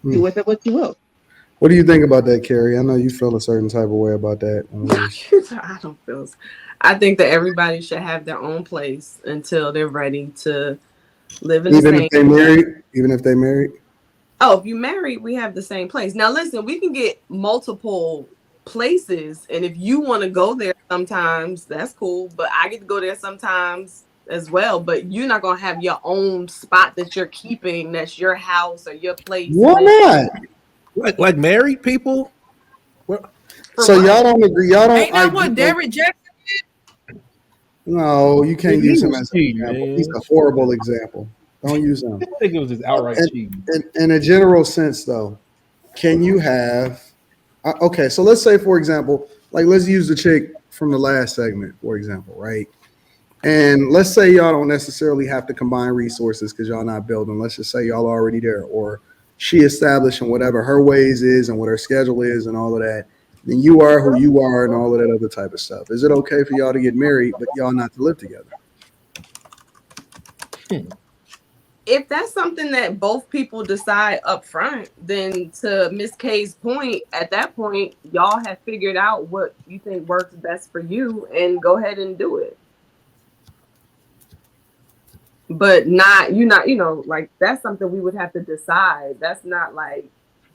Do with it what you will. What do you think about that, Carrie? I know you feel a certain type of way about that. I don't feel. I think that everybody should have their own place until they're ready to live in the Even if same. they married, even if they married. Oh, if you married, we have the same place. Now, listen, we can get multiple places, and if you want to go there sometimes, that's cool. But I get to go there sometimes as well. But you're not gonna have your own spot that you're keeping. That's your house or your place. Why not? Like married people? So what? y'all don't agree? Y'all don't? Ain't that what Derrick Jackson? No, you can't He use him was as an cheating, example. man. He's a horrible example. Don't use him. I think it was just outright cheating. In a general sense, though, can you have? Okay, so let's say, for example, like let's use the chick from the last segment, for example, right? And let's say y'all don't necessarily have to combine resources because y'all not building. Let's just say y'all already there, or she establishing whatever her ways is and what her schedule is and all of that. Then you are who you are and all of that other type of stuff. Is it okay for y'all to get married but y'all not to live together? If that's something that both people decide up front, then to Miss K's point, at that point, y'all have figured out what you think works best for you and go ahead and do it. But like that's something we would have to decide. That's not like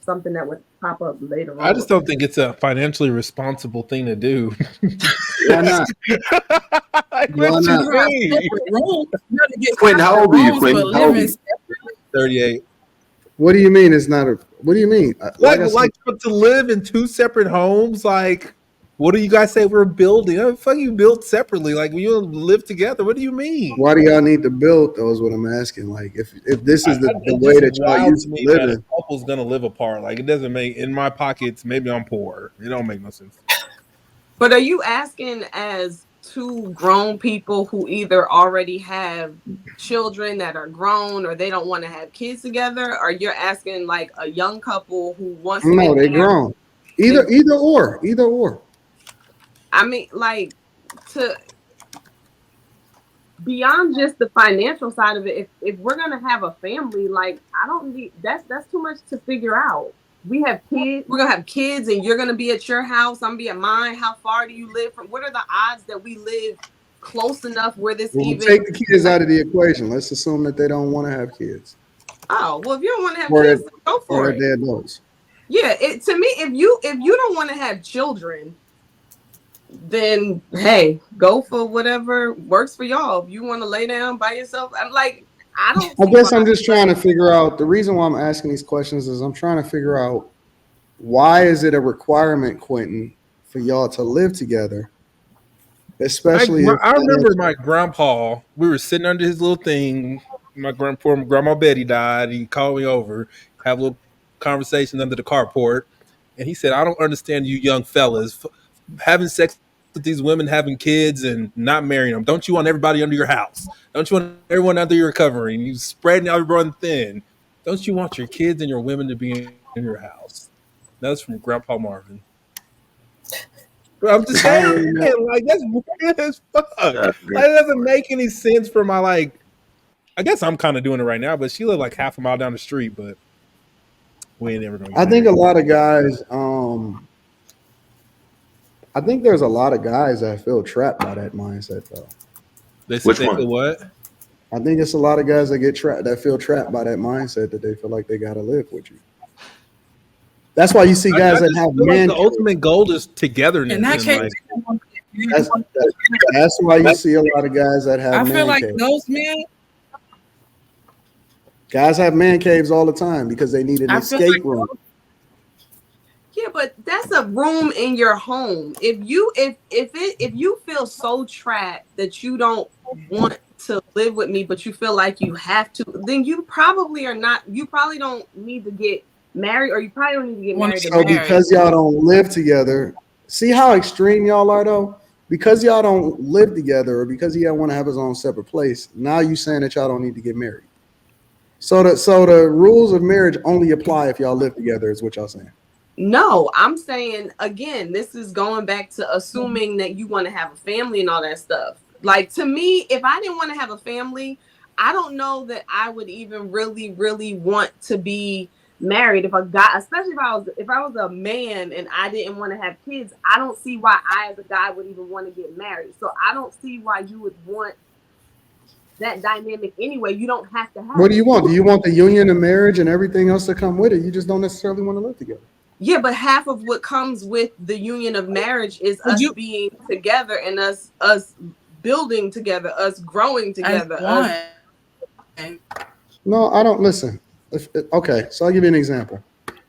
something that would pop up later on. I just don't think it's a financially responsible thing to do. Why not? Like, Why what not? you mean? Quentin, how old are you, Quentin? How old are you? 38. What do you mean it's not a? What do you mean? Like I said, to live in two separate homes? Like, what do you guys say we're building? Oh, fuck, you build separately. Like, we don't live together. What do you mean? why do y'all need to build? Though is what I'm asking. Like, if this is the It's way just that y'all wild used to to me that live a in, couple's gonna live apart. Like, it doesn't make in my pockets. Maybe I'm poor. It don't make no sense. But are you asking as two grown people who either already have children that are grown or they don't want to have kids together, or you're asking like a young couple who wants to no, get they married? grown. Either or. I mean, like to beyond just the financial side of it, if we're gonna have a family, like I don't need that's too much to figure out. We have kids, we're gonna have kids, and you're gonna be at your house, I'm gonna be at mine. How far do you live from? What are the odds that we live close enough where this Well, we'll even take the kids out of the equation. Let's assume that they don't want to have kids, oh well if you don't want to have or kids, that, go or for that it. they're adults. Yeah, it to me, if you don't want to have children, then hey, go for whatever works for y'all. If you want to lay down by yourself, I'm like, I don't I see guess why. I'm just trying to figure out the reason why I'm asking these questions is I'm trying to figure out why is it a requirement, Quentin, for y'all to live together, especially if I remember my grandpa. We were sitting under his little thing. Grandma Betty died. He called me over, have a little conversation under the carport, and he said, "I don't understand you young fellas having sex with these women, having kids, and not marrying them. Don't you want everybody under your house? Don't you want everyone under your covering? You spreading everyone thin. Don't you want your kids and your women to be in your house?" That was from Grandpa Marvin. But I'm just I don't saying, really know. like that's weird as fuck. Like That's it doesn't make any sense for my like. I guess I'm kind of doing it right now, but she lived like half a mile down the street, but we ain't never gonna get I think a married. lot of guys, I think there's a lot of guys that feel trapped by that mindset, though. They said Which they feel one? what? I think it's a lot of guys that get trapped, that feel trapped by that mindset that they feel like they gotta live with you. That's why you see I guys that just have feel like man. the ultimate goal is togetherness In that and case, like That's, that's why you see a lot of guys that have I feel man like caves. those men. Guys have man caves all the time because they need an I feel escape like room. Yeah, but that's a room in your home. If you feel so trapped that you don't want to live with me, but you feel like you have to, then you probably are not. You probably don't need to get married, or you probably don't need to get want married to to get So marry. married. because y'all don't live together, see how extreme y'all are though? Because y'all don't live together or because he don't want to have his own separate place, now you saying that y'all don't need to get married. So the rules of marriage only apply if y'all live together, is what y'all saying. No, I'm saying again, this is going back to assuming that you want to have a family and all that stuff. Like to me, if I didn't want to have a family, I don't know that I would even really, really want to be married. If a guy, especially if I was a man and I didn't want to have kids, I don't see why I as a guy would even want to get married. So I don't see why you would want that dynamic anyway. You don't have to have What do you want? Do you want the union of marriage and everything else that come with it? You just don't necessarily want to live together. Yeah, but half of what comes with the union of marriage is us being together and us building together, us growing together. No, I don't listen. Okay, so I'll give you an example.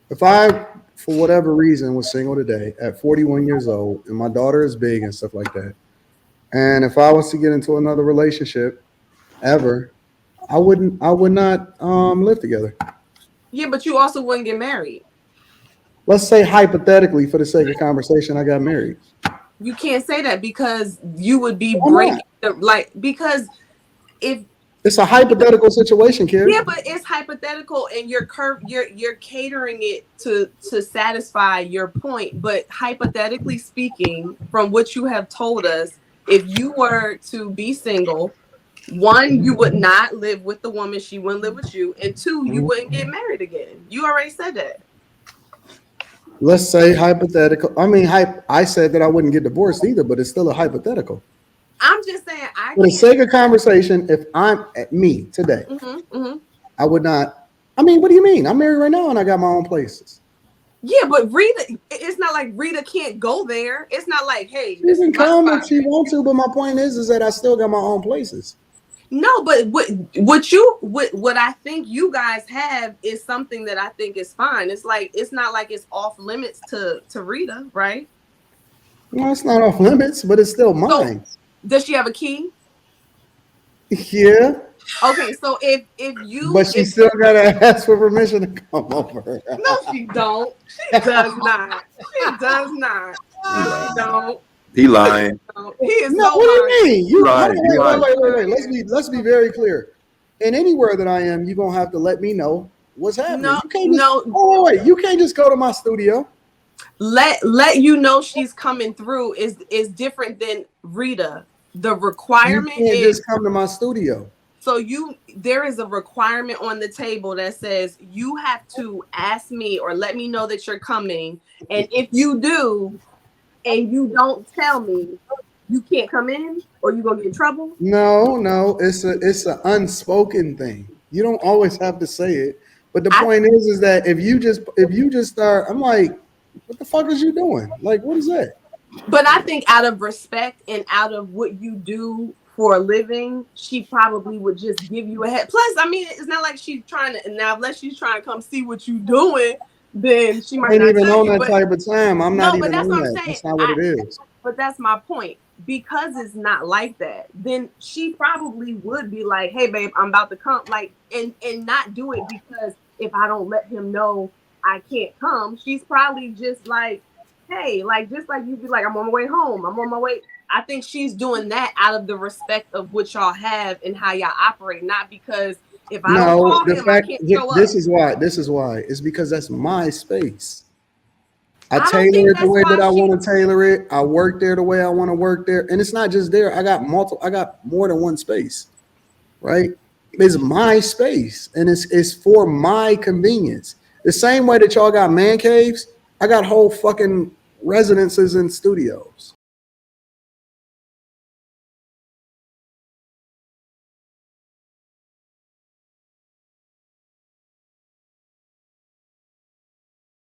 If I, for whatever reason, was single today at 41 years old and my daughter is big and stuff like that, and if I was to get into another relationship ever, I would not live together. Yeah, but you also wouldn't get married. Let's say hypothetically, for the sake of conversation, I got married. You can't say that because you would be because if it's a hypothetical situation, Karen. Yeah, but it's hypothetical, and you're catering it to satisfy your point. But hypothetically speaking, from what you have told us, if you were to be single, one, you would not live with the woman; she wouldn't live with you, and two, you wouldn't get married again. You already said that. Let's say hypothetical. I mean, I said that I wouldn't get divorced either, but it's still a hypothetical. I'm just saying, for the sake of conversation, if I'm at me today, I would not. I mean, what do you mean? I'm married right now and I got my own places. Yeah, but Rita, it's not like Rita can't go there. It's not like, hey, she can come if she wants to, but my point is that I still got my own places. No, but what I think you guys have is something that I think is fine. It's like it's not like it's off limits to Rita, right? No, it's not off limits, but it's still mine. So, does she have a key? Yeah. Okay, so if you, but she still gotta ask for permission to come over. No, she don't. She does not. She does not. She don't. He lying. He is no. So what lying. Do you mean? You lying. Wait. Let's be very clear. And anywhere that I am, you're gonna have to let me know what's happening. No, you can't just, wait. You can't just go to my studio. Let you know she's coming through is different than Rita. The requirement you can't is just come to my studio. So there is a requirement on the table that says you have to ask me or let me know that you're coming, and if you do, and you don't tell me, you can't come in, or you gonna get in trouble. No, it's an unspoken thing. You don't always have to say it, but the point is that if you just start, I'm like, what the fuck is you doing? Like, what is that? But I think out of respect and out of what you do for a living, she probably would just give you a head. Plus, I mean, it's not like she's trying to. Now, unless she's trying to come see what you're doing, then she might not even tell on you, that type of time. I'm not even that's on what that. I'm saying. That's not what it is. But that's my point. Because it's not like that, then she probably would be like, "Hey, babe, I'm about to come," like, and not do it because if I don't let him know I can't come, she's probably just like, "Hey," like just like you'd be like, "I'm on my way home. I'm on my way." I think she's doing that out of the respect of what y'all have and how y'all operate, not because if I don't call him, I can't show up. This is why. It's because that's my space. I tailor it the way that I want to tailor it. I work there the way I want to work there. And it's not just there. I got more than one space, right? It's my space and it's for my convenience. The same way that y'all got man caves, I got whole fucking residences and studios.